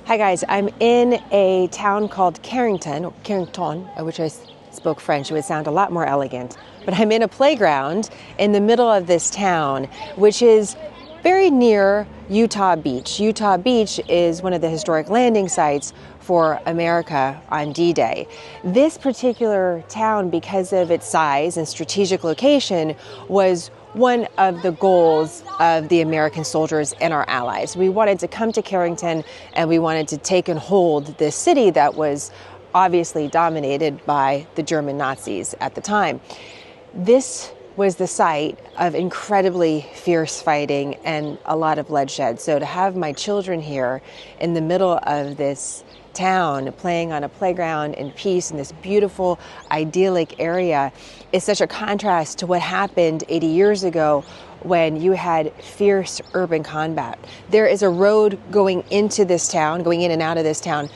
Hi guys, I'm in a town called Carentan, which I spoke French, it would sound a lot more elegant. But I'm in a playground in the middle of this town, which is very near Utah Beach. Utah Beach is one of the historic landing sites for America on D-Day. This particular town, because of its size and strategic location, was one of the goals of the American soldiers and our allies. We wanted to come to Carentan and we wanted to take and hold this city that was obviously dominated by the German Nazis at the time. This was the site of incredibly fierce fighting and a lot of bloodshed. So to have my children here in the middle of this town playing on a playground in peace in this beautiful, idyllic area is such a contrast to what happened 80 years ago when you had fierce urban combat. There is a road going into this town, going in and out of this town,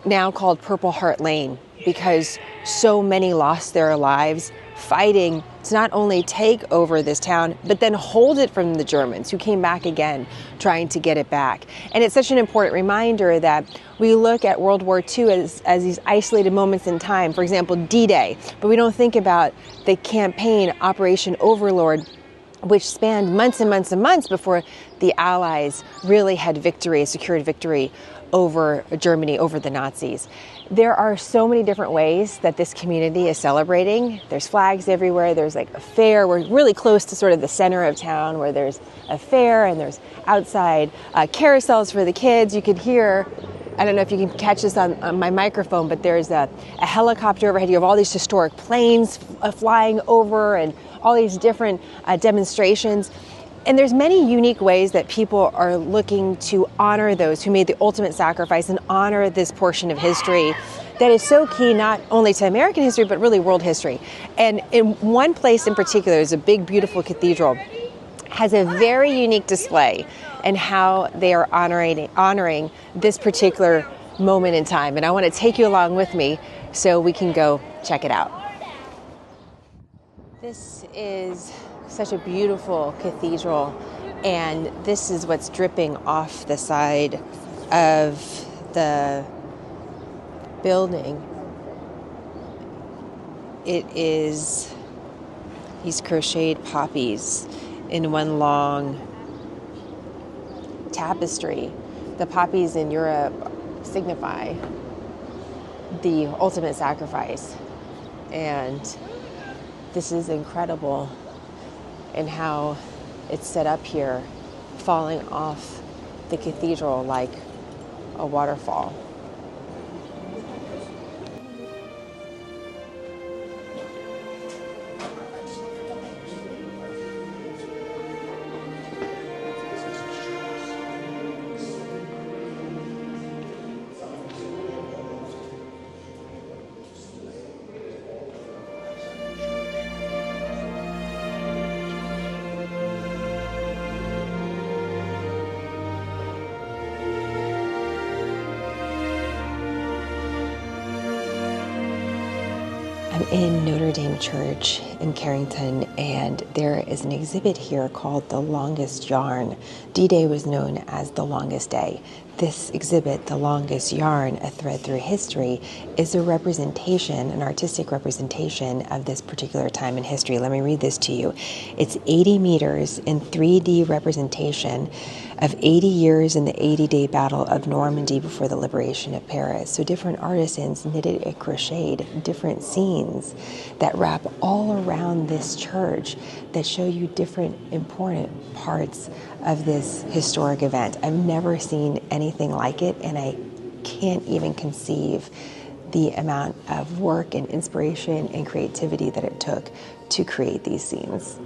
now called Purple Heart Lane, because so many lost their lives fighting to not only take over this town, but then hold it from the Germans who came back again, trying to get it back. And it's such an important reminder that we look at World War II as these isolated moments in time, for example, D-Day, but we don't think about the campaign Operation Overlord, which spanned months and months and months before the Allies really had victory, secured victory over Germany, over the Nazis. There are so many different ways that this community is celebrating. There's flags everywhere. There's like a fair. We're really close to sort of the center of town where there's a fair and there's outside carousels for the kids. You could hear, I don't know if you can catch this on my microphone, but there's a helicopter overhead. You have all these historic planes flying over and all these different demonstrations. And there's many unique ways that people are looking to honor those who made the ultimate sacrifice and honor this portion of history that is so key not only to American history, but really world history. And in one place in particular, there's a big, beautiful cathedral, has a very unique display and how they are honoring this particular moment in time. And I want to take you along with me so we can go check it out. This is such a beautiful cathedral, and this is what's dripping off the side of the building. It is these crocheted poppies in one long tapestry. The poppies in Europe signify the ultimate sacrifice, and this is incredible in how it's set up here, falling off the cathedral like a waterfall. I'm in Notre Dame Church in Carentan, and there is an exhibit here called The Longest Yarn. D-Day was known as the longest day. This exhibit, The Longest Yarn, A Thread Through History, is a representation, an artistic representation of this particular time in history. Let me read this to you. It's 80 meters in 3D representation of 80 years in the 80-day Battle of Normandy before the liberation of Paris. So different artisans knitted and crocheted different scenes that wrap all around this church that show you different important parts of this historic event. I've never seen anything like it, and I can't even conceive the amount of work and inspiration and creativity that it took to create these scenes.